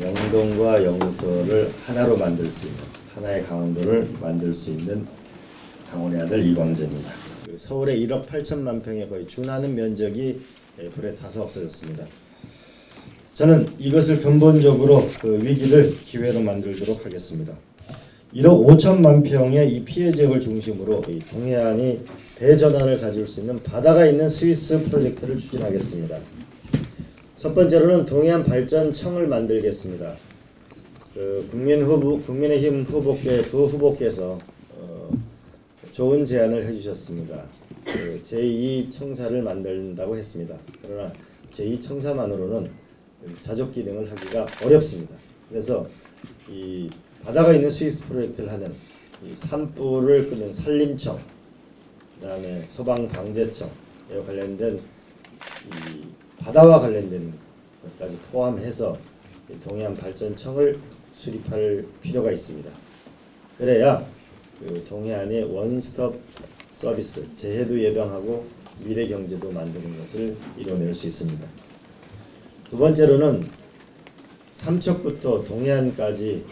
영동과 영서를 하나로 만들 수 있는, 하나의 강원도를 만들 수 있는 강원의 아들 이광재입니다. 서울의 1억 8천만 평에 거의 준하는 면적이 불에 타서 없어졌습니다. 저는 이것을 근본적으로 그 위기를 기회로 만들도록 하겠습니다. 1억 5천만 평의 이 피해 지역을 중심으로 이 동해안이 대전환을 가질 수 있는 바다가 있는 스위스 프로젝트를 추진하겠습니다. 첫 번째로는 동해안 발전청을 만들겠습니다. 국민의힘 후보께 두 후보께서 좋은 제안을 해주셨습니다. 제2청사를 만든다고 했습니다. 그러나 제2청사만으로는 자족 기능을 하기가 어렵습니다. 그래서 이 바다가 있는 스위스 프로젝트를 하는 이 산불을 끄는 산림청, 그다음에 소방방재청, 이와 관련된 이 바다와 관련된 것까지 포함해서 동해안 발전청을 수립할 필요가 있습니다. 그래야 그 동해안의 원스톱 서비스, 재해도 예방하고 미래 경제도 만드는 것을 이뤄낼 수 있습니다. 두 번째로는 삼척부터 동해안까지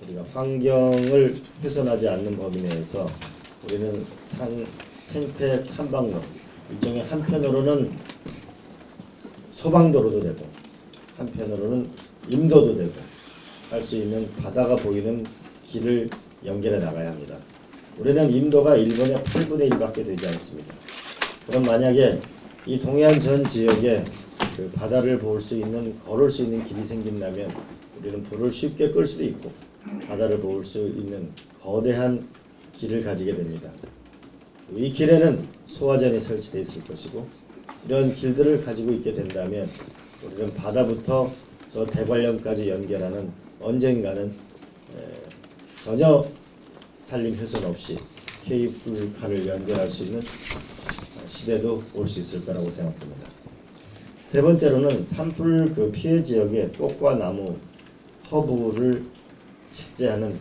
우리가 환경을 훼손하지 않는 범위 내에서 우리는 생태 탐방로, 일종의 한편으로는 소방도로도 되고 한편으로는 임도도 되고 할 수 있는 바다가 보이는 길을 연결해 나가야 합니다. 우리는 임도가 일본의 8분의 1밖에 되지 않습니다. 그럼 만약에 이 동해안 전 지역에 그 바다를 볼 수 있는, 걸을 수 있는 길이 생긴다면 우리는 불을 쉽게 끌 수도 있고 바다를 볼 수 있는 거대한 길을 가지게 됩니다. 이 길에는 소화전이 설치되어 있을 것이고, 이런 길들을 가지고 있게 된다면 우리는 바다부터 저 대관령까지 연결하는, 언젠가는 전혀 산림 훼손 없이 케이블카를 연결할 수 있는 시대도 올 수 있을 거라고 생각합니다. 세 번째로는 산불 그 피해 지역에 꽃과 나무, 허브를 식재하는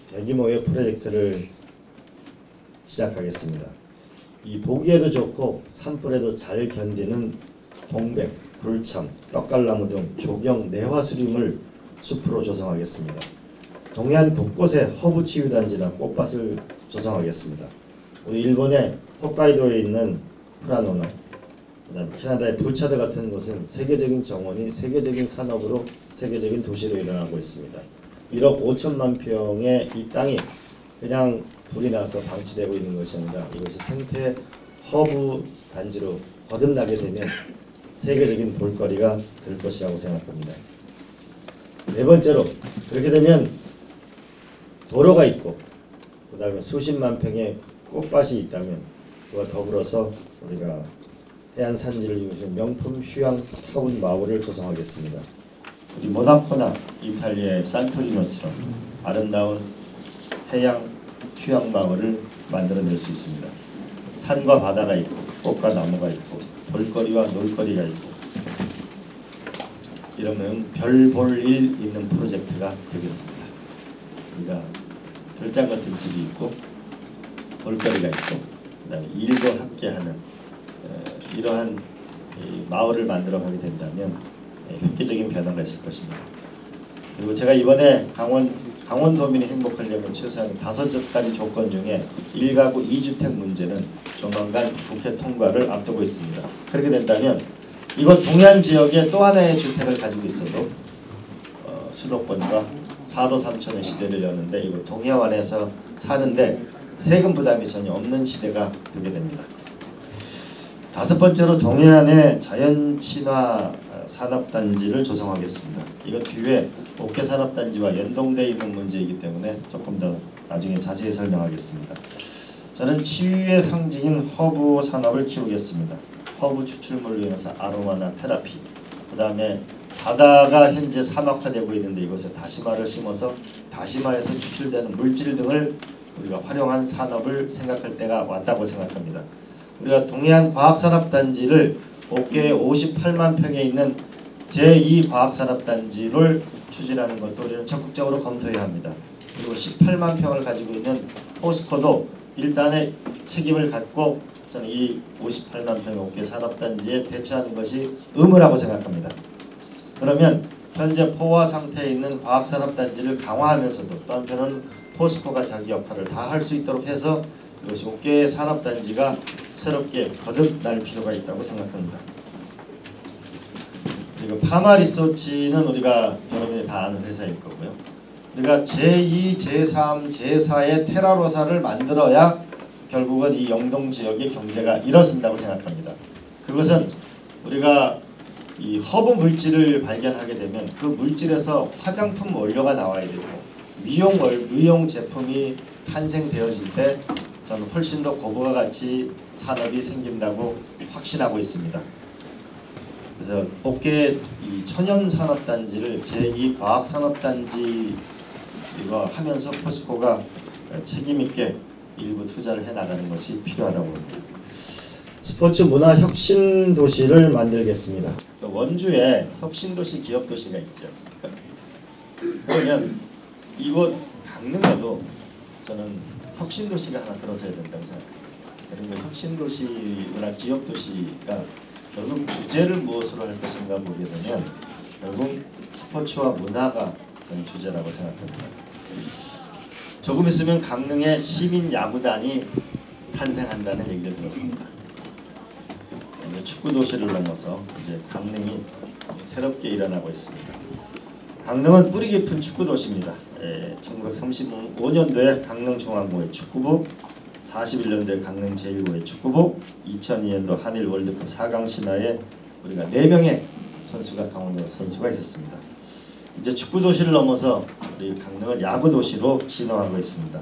대규모의 프로젝트를 시작하겠습니다. 이 보기에도 좋고 산불에도 잘 견디는 동백, 굴참, 떡갈나무 등 조경 내화수림을 숲으로 조성하겠습니다. 동해안 곳곳에 허브 치유단지나 꽃밭을 조성하겠습니다. 우리 일본의 홋카이도에 있는 후라노노, 그다음 캐나다의 부차드 같은 곳은 세계적인 정원이 세계적인 산업으로, 세계적인 도시로 일어나고 있습니다. 1억 5천만 평의 이 땅이 그냥 불이 나서 방치되고 있는 것이 아니라 이것이 생태 허브 단지로 거듭나게 되면 세계적인 볼거리가 될 것이라고 생각합니다. 네 번째로, 그렇게 되면 도로가 있고 그 다음에 수십만 평의 꽃밭이 있다면 그와 더불어서 우리가 해안 산지를 중심으로 명품 휴양 타운 마을을 조성하겠습니다. 우리 모나코나 이탈리아의 산토리노처럼 아름다운 해양 휴양 마을을 만들어낼 수 있습니다. 산과 바다가 있고 꽃과 나무가 있고 볼거리와 놀거리가 있고, 이러면 별 볼 일 있는 프로젝트가 되겠습니다. 우리가 별장 같은 집이 있고 볼거리가 있고 그다음에 일도 함께하는 이러한 마을을 만들어 가게 된다면 획기적인 변화가 있을 것입니다. 그리고 제가 이번에 강원도민이 행복하려면 최소한 5가지 조건 중에 1가구 2주택 문제는 조만간 국회 통과를 앞두고 있습니다. 그렇게 된다면 이곳 동해안 지역에 또 하나의 주택을 가지고 있어도 수도권과 4도 3촌의 시대를 여는데, 이곳 동해안에서 사는데 세금 부담이 전혀 없는 시대가 되게 됩니다. 다섯 번째로 동해안에 자연친화 산업단지를 조성하겠습니다. 이것 뒤에 옥회 산업단지와 연동되어 있는 문제이기 때문에 조금 더 나중에 자세히 설명하겠습니다. 저는 치유의 상징인 허브 산업을 키우겠습니다. 허브 추출물로 인해서 아로마나 테라피, 그 다음에 바다가 현재 사막화되고 있는데 이곳에 다시마를 심어서 다시마에서 추출되는 물질 등을 우리가 활용한 산업을 생각할 때가 왔다고 생각합니다. 우리가 동해안 과학산업단지를 옥계에 58만 평에 있는 제2과학산업단지를 추진하는 것도 우리는 적극적으로 검토해야 합니다. 그리고 18만 평을 가지고 있는 포스코도 일단의 책임을 갖고 저는 이 58만 평의 옥계 산업단지에 대처하는 것이 의무라고 생각합니다. 그러면 현재 포화 상태에 있는 과학산업단지를 강화하면서도 또 한편은 포스코가 자기 역할을 다 할 수 있도록 해서 이것이 5개의 산업단지가 새롭게 거듭날 필요가 있다고 생각합니다. 그리고 파마리서치는 우리가 여러분이 다 아는 회사일 거고요. 우리가 제2, 제3, 제4의 테라로사를 만들어야 결국은 이 영동 지역의 경제가 이뤄진다고 생각합니다. 그것은 우리가 이 허브 물질을 발견하게 되면 그 물질에서 화장품 원료가 나와야 되고 미용 제품이 탄생되어질 때 저는 훨씬 더 고부가 가치 산업이 생긴다고 확신하고 있습니다. 그래서 5개의 이 천연산업단지를 제2 과학산업단지 이거 하면서 포스코가 책임있게 일부 투자를 해나가는 것이 필요하다고 봅니다. 스포츠 문화 혁신 도시를 만들겠습니다. 원주에 혁신도시 기업도시가 있지 않습니까? 그러면 이곳 강릉에도 저는 혁신도시가 하나 들어서야 된다고 생각합니다. 그리고 혁신도시 문화 기업도시가 결국 주제를 무엇으로 할 것인가 보게 되면 결국 스포츠와 문화가 저는 주제라고 생각합니다. 조금 있으면 강릉에 시민 야구단이 탄생한다는 얘기를 들었습니다. 축구 도시를 넘어서 이제 강릉이 새롭게 일어나고 있습니다. 강릉은 뿌리 깊은 축구 도시입니다. 1935년도에 강릉중앙고의 축구부, 41년도에 강릉 제1고의 축구부, 2002년도 한일 월드컵 4강 신화에 우리가 4명의 선수가 강원도 선수가 있었습니다. 이제 축구 도시를 넘어서 우리 강릉은 야구 도시로 진화하고 있습니다.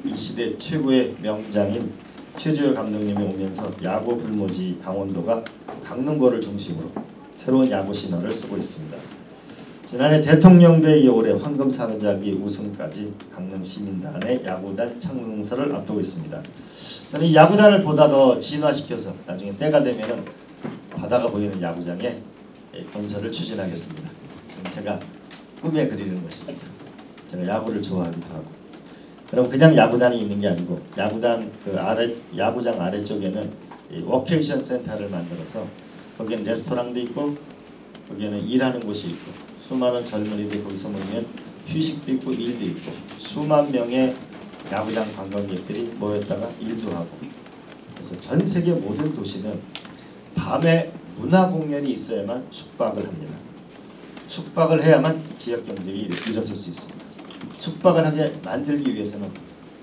이 시대 최고의 명장인 최주여 감독님이 오면서 야구 불모지 강원도가 강릉고를 중심으로 새로운 야구 신화를 쓰고 있습니다. 지난해 대통령대 이후에 황금사자기 우승까지 강릉시민단의 야구단 창설을 앞두고 있습니다. 저는 이 야구단을 보다 더 진화시켜서 나중에 때가 되면은 바다가 보이는 야구장에 건설을 추진하겠습니다. 제가 꿈에 그리는 것입니다. 제가 야구를 좋아하기도 하고. 그럼 그냥 야구단이 있는 게 아니고 야구단 야구장 아래쪽에는 워케이션 센터를 만들어서 거기는 레스토랑도 있고 거기에는 일하는 곳이 있고 수많은 젊은이들이 거기서 모이면 휴식도 있고 일도 있고 수만 명의 야구장 관광객들이 모였다가 일도 하고 그래서 전 세계 모든 도시는 밤에 문화 공연이 있어야만 숙박을 합니다. 숙박을 해야만 지역 경제가 일어설 수 있습니다. 숙박을 하게 만들기 위해서는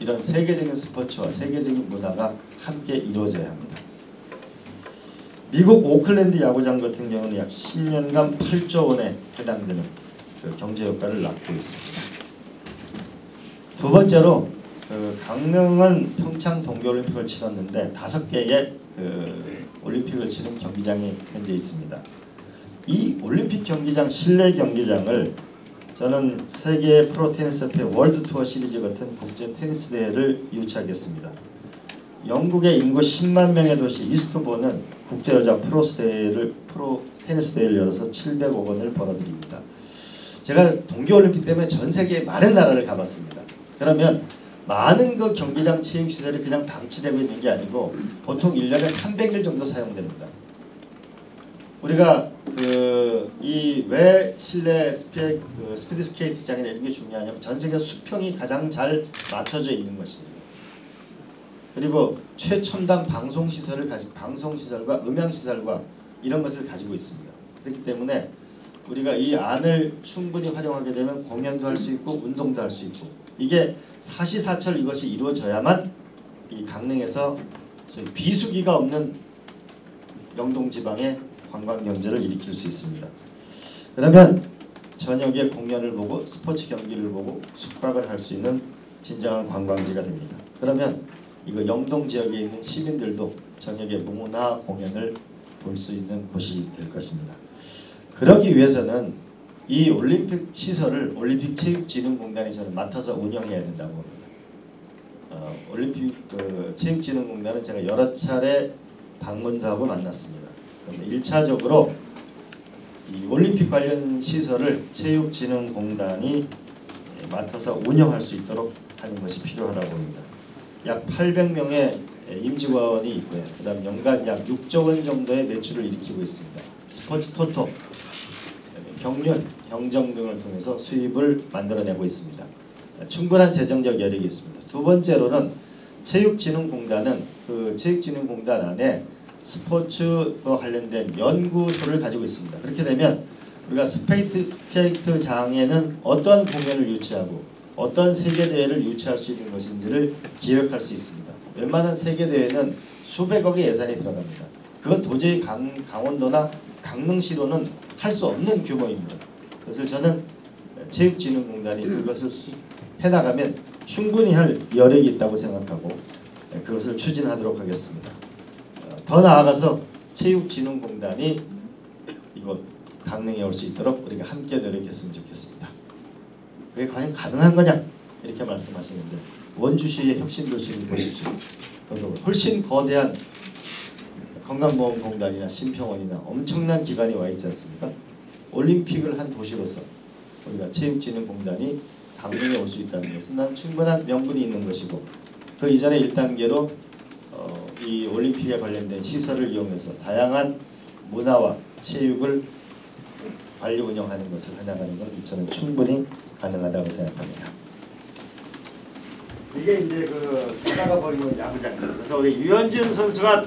이런 세계적인 스포츠와 세계적인 문화가 함께 이루어져야 합니다. 미국 오클랜드 야구장 같은 경우는 약 10년간 8조 원에 해당되는 그 경제 효과를 낳고 있습니다. 두 번째로 강릉은 평창 동계올림픽을 치렀는데 5개의 올림픽을 치른 경기장이 현재 있습니다. 이 올림픽 경기장, 실내 경기장을 저는 세계 프로 테니스 협회 월드 투어 시리즈 같은 국제 테니스 대회를 유치하겠습니다. 영국의 인구 10만 명의 도시 이스트본은 국제 여자 프로 테니스 대회를 열어서 700억 원을 벌어들입니다. 제가 동계올림픽 때문에 전 세계 많은 나라를 가봤습니다. 그러면 많은 그 경기장 체육시설이 그냥 방치되고 있는 게 아니고 보통 1년에 300일 정도 사용됩니다. 우리가 이 왜 실내 스피드 스케이트장이나 이런 게 중요하냐면 전 세계 수평이 가장 잘 맞춰져 있는 것입니다. 그리고 최첨단 방송시설과 음향시설과 이런 것을 가지고 있습니다. 그렇기 때문에 우리가 이 안을 충분히 활용하게 되면 공연도 할 수 있고 운동도 할 수 있고 이게 사시사철 이것이 이루어져야만 이 강릉에서 비수기가 없는 영동지방의 관광경제를 일으킬 수 있습니다. 그러면 저녁에 공연을 보고 스포츠 경기를 보고 숙박을 할 수 있는 진정한 관광지가 됩니다. 그러면 이거 영동 지역에 있는 시민들도 저녁에 문화 공연을 볼 수 있는 곳이 될 것입니다. 그러기 위해서는 이 올림픽 시설을 올림픽체육진흥공단이 저는 맡아서 운영해야 된다고 봅니다. 올림픽 체육진흥공단은 제가 여러 차례 방문도 하고 만났습니다. 그래서 1차적으로 이 올림픽 관련 시설을 체육진흥공단이 맡아서 운영할 수 있도록 하는 것이 필요하다고 봅니다. 약 800명의 임직원이 있고요. 그 다음 연간 약 6조 원 정도의 매출을 일으키고 있습니다. 스포츠 토토, 경륜, 경정 등을 통해서 수입을 만들어내고 있습니다. 충분한 재정적 여력이 있습니다. 두 번째로는 체육진흥공단은 그 체육진흥공단 안에 스포츠와 관련된 연구소를 가지고 있습니다. 그렇게 되면 우리가 스케이트 장에는 어떤 공연을 유치하고 어떤 세계대회를 유치할 수 있는 것인지를 기획할 수 있습니다. 웬만한 세계대회는 수백억의 예산이 들어갑니다. 그건 도저히 강원도나 강릉시로는 할 수 없는 규모입니다. 그래서 저는 체육진흥공단이 그것을 해나가면 충분히 할 여력이 있다고 생각하고 그것을 추진하도록 하겠습니다. 더 나아가서 체육진흥공단이 이곳 강릉에 올 수 있도록 우리가 함께 노력했으면 좋겠습니다. 그게 과연 가능한 거냐 이렇게 말씀하시는데 원주시의 혁신도시를 보십시오. 훨씬 거대한 건강보험공단이나 심평원이나 엄청난 기관이 와 있지 않습니까? 올림픽을 한 도시로서 우리가 체육진흥공단이 강릉에 올 수 있다는 것은 난 충분한 명분이 있는 것이고 그 이전에 1단계로 이 올림픽에 관련된 시설을 이용해서 다양한 문화와 체육을 관리 운영하는 것을 해나가는 건 저는 충분히 가능하다고 생각합니다. 이게 이제 그 바다가 버리는 야구장입니다. 그래서 우리 유현준 선수가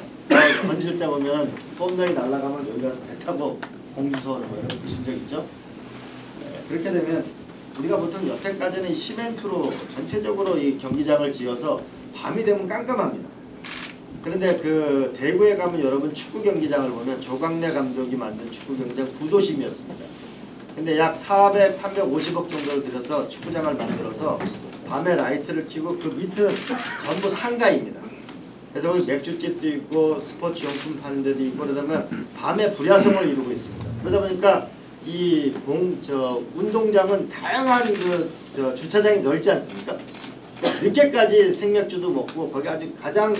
던질 때 보면 홈런이 날아가면 여기 가서 배 타고 공주서 오는 거예요. 보신 적 있죠? 네, 그렇게 되면 우리가 보통 여태까지는 시멘트로 전체적으로 이 경기장을 지어서 밤이 되면 깜깜합니다. 그런데 그 대구에 가면 여러분 축구 경기장을 보면 조광래 감독이 만든 축구 경기장 구도심이었습니다. 근데 약 350억 정도를 들여서 축구장을 만들어서 밤에 라이트를 켜고 그 밑은 전부 상가입니다. 그래서 거기 맥주집도 있고 스포츠 용품 파는 데도 있고 그러다 보면 밤에 불야성을 이루고 있습니다. 그러다 보니까 이 운동장은 다양한 주차장이 넓지 않습니까? 늦게까지 생맥주도 먹고 거기 아주 가장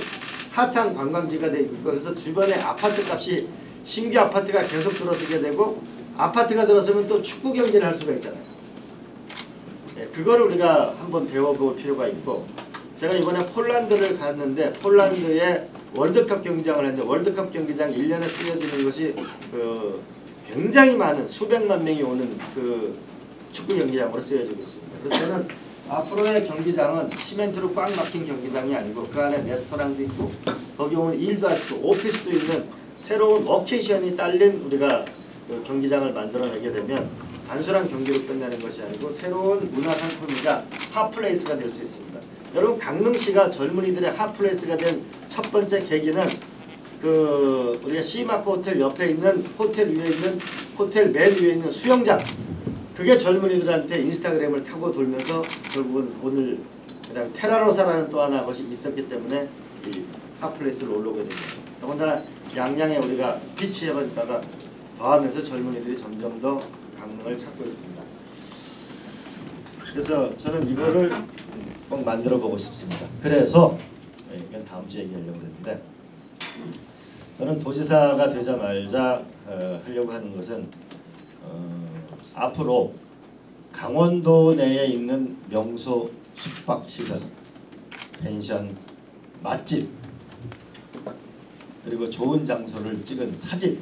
핫한 관광지가 되어 있고 그래서 주변에 아파트 값이 신규 아파트가 계속 들어서게 되고 아파트가 들어서면 또 축구 경기를 할 수가 있잖아요. 네, 그거를 우리가 한번 배워볼 필요가 있고 제가 이번에 폴란드를 갔는데 폴란드에 월드컵 경기장을 했는데 월드컵 경기장 1년에 쓰여지는 것이 굉장히 많은 수백만 명이 오는 그 축구 경기장으로 쓰여지고 있습니다. 그래서 저는 앞으로의 경기장은 시멘트로 꽉 막힌 경기장이 아니고 그 안에 레스토랑도 있고 거기 오면 일도 할 수 있고 오피스도 있는 새로운 워케이션이 딸린 우리가 그 경기장을 만들어내게 되면 단순한 경기로 끝나는 것이 아니고 새로운 문화 상품이자 핫플레이스가 될 수 있습니다. 여러분 강릉시가 젊은이들의 핫플레이스가 된 첫 번째 계기는 그 우리가 시마크 호텔 옆에 있는 호텔 위에 있는 호텔 맨 위에 있는 수영장 그게 젊은이들한테 인스타그램을 타고 돌면서 결국은 오늘 그다음에 테라노사라는 또 하나 것이 있었기 때문에 이 핫플레이스를 올라오게 됩니다. 더군다나 양양에 우리가 비치 해변가가 더하면서 젊은이들이 점점 더 강릉을 찾고 있습니다. 그래서 저는 이거를 꼭 만들어 보고 싶습니다. 그래서 이건 다음 주에 얘기하려고 했는데 저는 도지사가 되자마자 하려고 하는 것은 앞으로 강원도 내에 있는 명소, 숙박시설, 펜션, 맛집 그리고 좋은 장소를 찍은 사진,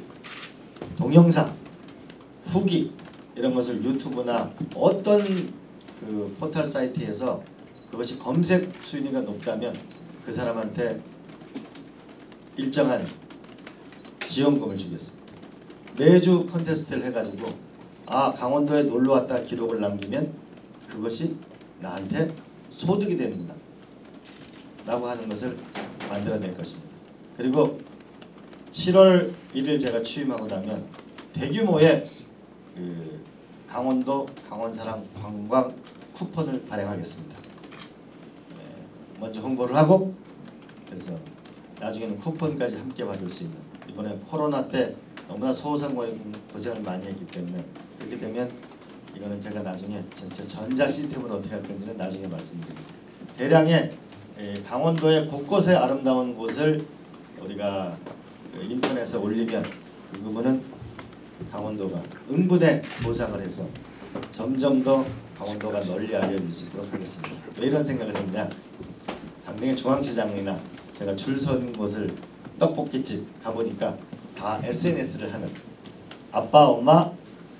동영상, 후기 이런 것을 유튜브나 어떤 그 포털 사이트에서 그것이 검색 순위가 높다면 그 사람한테 일정한 지원금을 주겠습니다. 매주 콘테스트를 해가지고 강원도에 놀러왔다 기록을 남기면 그것이 나한테 소득이 됩니다. 라고 하는 것을 만들어낼 것입니다. 그리고 7월 1일 제가 취임하고 나면 대규모의 그 강원도 강원사랑 관광 쿠폰을 발행하겠습니다. 먼저 홍보를 하고 그래서 나중에는 쿠폰까지 함께 받을 수 있는 이번에 코로나 때 너무나 소상공인이 고생을 많이 했기 때문에 그렇게 되면 이거는 제가 나중에 전체 전자 시스템을 어떻게 할 건지는 나중에 말씀드리겠습니다. 대량의 강원도의 곳곳의 아름다운 곳을 우리가 인터넷에 올리면 그 부분은 강원도가 응분의 보상을 해서 점점 더 강원도가 널리 알려질 수 있도록 하겠습니다. 왜 이런 생각을 했냐? 강릉의 중앙시장이나 제가 줄 선 곳을 떡볶이집 가보니까 다 SNS를 하는 아빠, 엄마,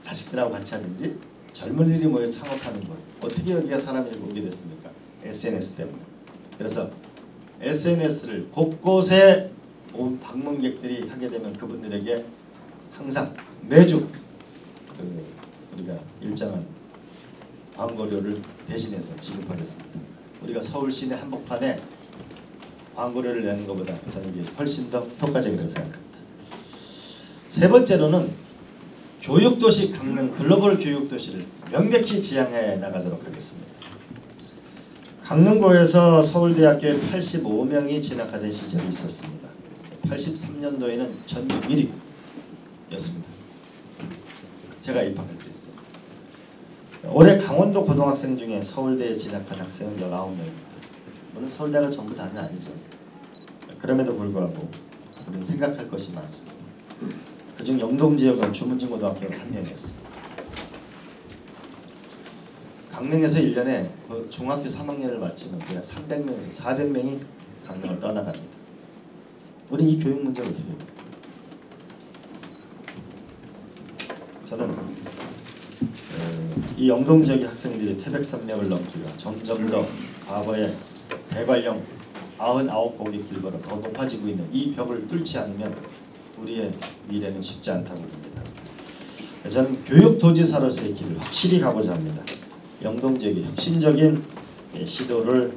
자식들하고 같이 하든지 젊은이들이 모여 창업하는 것, 어떻게 여기가 사람이 오게 됐습니까? SNS 때문에. 그래서 SNS를 곳곳에 온 방문객들이 하게 되면 그분들에게 항상 매주 우리가 일정한 광고료를 대신해서 지급하겠습니다. 우리가 서울 시내 한복판에 광고료를 내는 것보다 저는 이게 훨씬 더 효과적이라고 생각합니다. 세 번째로는 교육도시 강릉 글로벌 교육도시를 명백히 지향해 나가도록 하겠습니다. 강릉고에서 서울대학교에 85명이 진학하던 시절이 있었습니다. 83년도에는 전국 1위였습니다. 제가 입학할 때 있어요. 올해 강원도 고등학생 중에 서울대에 진학한 학생은 19명입니다. 물론 서울대가 전부 다는 아니죠. 그럼에도 불구하고 우리는 생각할 것이 많습니다. 그중 영동지역은 주문진고등학교가 1명이었습니다. 강릉에서 1년에 그 중학교 3학년을 마치면 그냥 300명에서 400명이 강릉을 떠나갑니다. 우리 이 교육 문제를 어떻게 해요? 저는 이 영동 지역의 학생들이 태백산맥을 넘기가 점점 더 과거의 대관령 99곡의 길보다 더 높아지고 있는 이 벽을 뚫지 않으면 우리의 미래는 쉽지 않다고 봅니다. 저는 교육도지사로서의 길을 확실히 가고자 합니다. 영동 지역의 혁신적인 시도를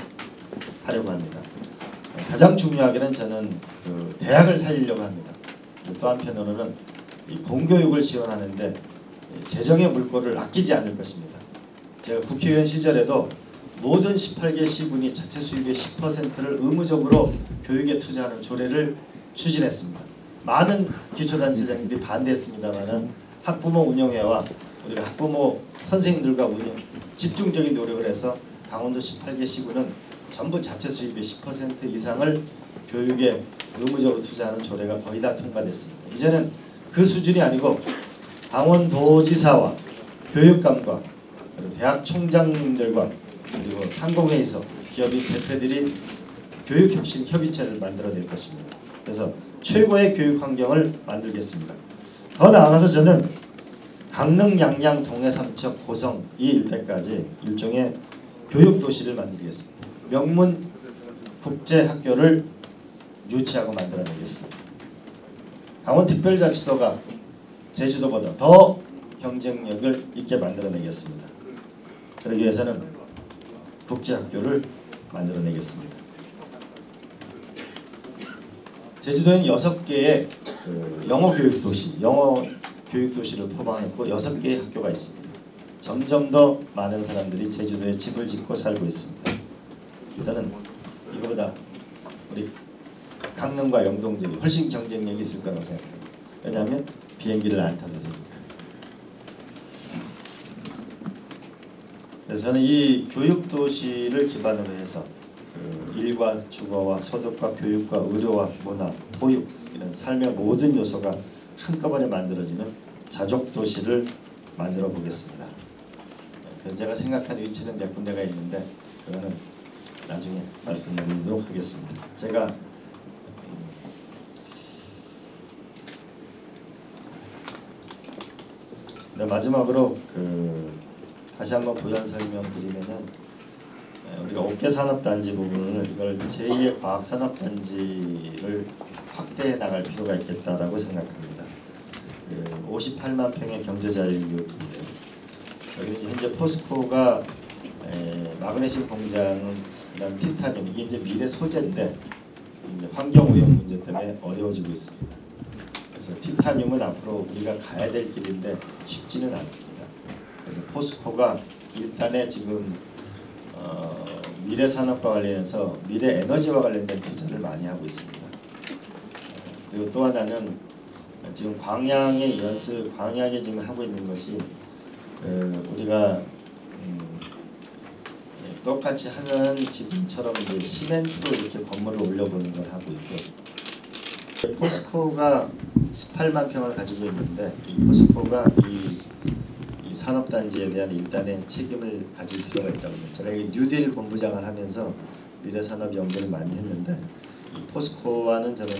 하려고 합니다. 가장 중요하게는 저는 대학을 살리려고 합니다. 또 한편으로는 이 공교육을 지원하는데 재정의 물꼬를 아끼지 않을 것입니다. 제가 국회의원 시절에도 모든 18개 시군이 자체 수입의 10%를 의무적으로 교육에 투자하는 조례를 추진했습니다. 많은 기초단체장들이 반대했습니다만 학부모 운영회와 우리가 학부모 선생님들과 집중적인 노력을 해서 강원도 18개 시군은 전부 자체 수입의 10% 이상을 교육에 의무적으로 투자하는 조례가 거의 다 통과됐습니다. 이제는 그 수준이 아니고 강원도지사와 교육감과 그리고 대학 총장님들과 그리고 상공회의소 기업인 대표들이 교육혁신 협의체를 만들어낼 것입니다. 그래서 최고의 교육 환경을 만들겠습니다. 더 나아가서 저는 강릉, 양양, 동해, 삼척, 고성 이 일대까지 일종의 교육도시를 만들겠습니다. 명문 국제학교를 유치하고 만들어내겠습니다. 강원특별자치도가 제주도보다 더 경쟁력을 있게 만들어내겠습니다. 그러기 위해서는 국제학교를 만들어내겠습니다. 제주도에는 6개의 영어 교육도시, 영어 교육도시를 포함했고 6개의 학교가 있습니다. 점점 더 많은 사람들이 제주도에 집을 짓고 살고 있습니다. 저는 이거보다 우리 강릉과 영동 지역이 훨씬 경쟁력이 있을 거라고 생각합니다. 왜냐하면 비행기를 안 타도 되니까. 그래서 저는 이 교육도시를 기반으로 해서 일과 주거와 소득과 교육과 의료와 문화, 보육 이런 삶의 모든 요소가 한꺼번에 만들어지는 자족도시를 만들어 보겠습니다. 그래서 제가 생각한 위치는 몇 군데가 있는데 그거는 나중에 말씀드리도록 하겠습니다. 제가 마지막으로 다시 한번 부연 설명드리면은 우리가 5개 산업단지 부분을 이걸 제2의 과학산업단지를 확대해 나갈 필요가 있겠다라고 생각합니다. 58만 평의 경제자율구역인데요. 여기는 현재 포스코가 마그네슘 공장은 그다음 티타늄 이게 이제 미래 소재인데 이제 환경 오염 문제 때문에 어려워지고 있습니다. 그래서 티타늄은 앞으로 우리가 가야 될 길인데 쉽지는 않습니다. 그래서 포스코가 일단에 지금 미래 산업과 관련해서 미래 에너지와 관련된 투자를 많이 하고 있습니다. 그리고 또 하나는 지금 광양에 지금 하고 있는 것이 우리가 똑같이 하는 지금처럼 이제 시멘트로 이렇게 건물을 올려보는 걸 하고 있고 포스코가 18만 평을 가지고 있는데 이 포스코가 이 산업단지에 대한 일단의 책임을 가질 필요가 있다고 합니다. 제가 뉴딜 본부장을 하면서 미래산업 연구를 많이 했는데 이 포스코와는 저는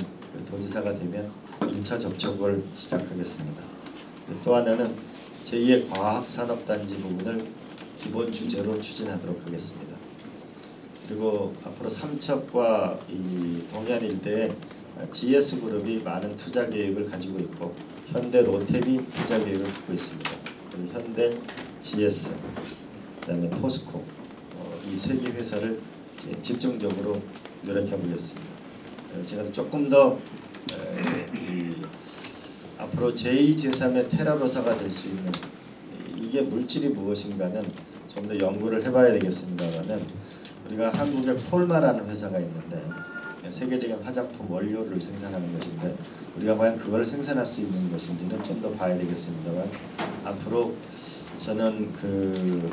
도지사가 되면 1차 접촉을 시작하겠습니다. 또 하나는 제2의 과학산업단지 부분을 기본 주제로 추진하도록 하겠습니다. 그리고 앞으로 삼척과 이 동해안 일대에 GS그룹이 많은 투자 계획을 가지고 있고 현대 로템이 투자 계획을 갖고 있습니다. 현대, GS, 그다음에 포스코 이 세 개 회사를 집중적으로 노력해 보겠습니다. 제가 조금 더 앞으로 제2, 제3의 테라로사가 될 수 있는 이게 물질이 무엇인가는 좀 더 연구를 해봐야 되겠습니다만은 우리가 한국에 폴마라는 회사가 있는데 세계적인 화장품 원료를 생산하는 것인데 우리가 과연 그걸 생산할 수 있는 것인지는 좀 더 봐야 되겠습니다만 앞으로 저는 그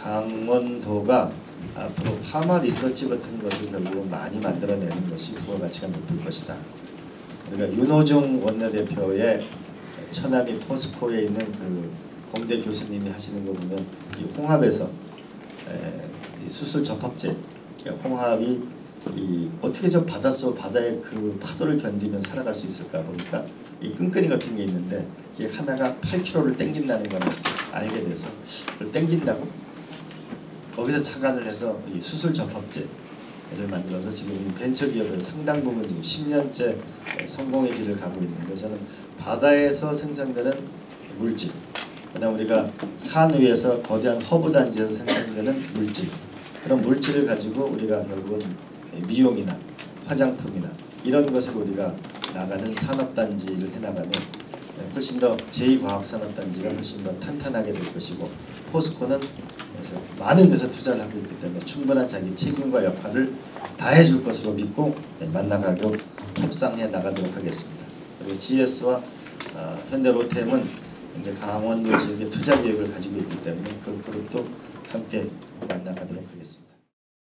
강원도가 앞으로 파마 리서치 같은 것을 결국은 많이 만들어내는 것이 부가가치가 높을 것이다. 그러니까 윤호중 원내대표의 처남이 포스코에 있는 그 공대 교수님이 하시는 거 보면 이 홍합에서 이 수술 접합제 홍합이 이 어떻게 저 바다의 그 파도를 견디며 살아갈 수 있을까 보니까 이 끈끈이 같은 게 있는데 이게 하나가 8kg를 땡긴다는 걸 알게 돼서 그걸 땡긴다고 거기서 착안을 해서 이 수술 접합제를 만들어서 지금 벤처기업에서 상당 부분 지금 10년째 성공의 길을 가고 있는데 저는 바다에서 생산되는 물질 그다음 우리가 산 위에서 거대한 허브 단지에서 생산되는 물질 그런 물질을 가지고 우리가 결국은 미용이나 화장품이나 이런 것을 우리가 나가는 산업단지를 해나가면 훨씬 더 제2과학산업단지가 훨씬 더 탄탄하게 될 것이고 포스코는 그래서 많은 회사 투자를 하고 있기 때문에 충분한 자기 책임과 역할을 다해줄 것으로 믿고 만나가고 협상해 나가도록 하겠습니다. 그리고 GS와 현대로템은 이제 강원도 지역에 투자 계획을 가지고 있기 때문에 그 그룹도 함께 만나가도록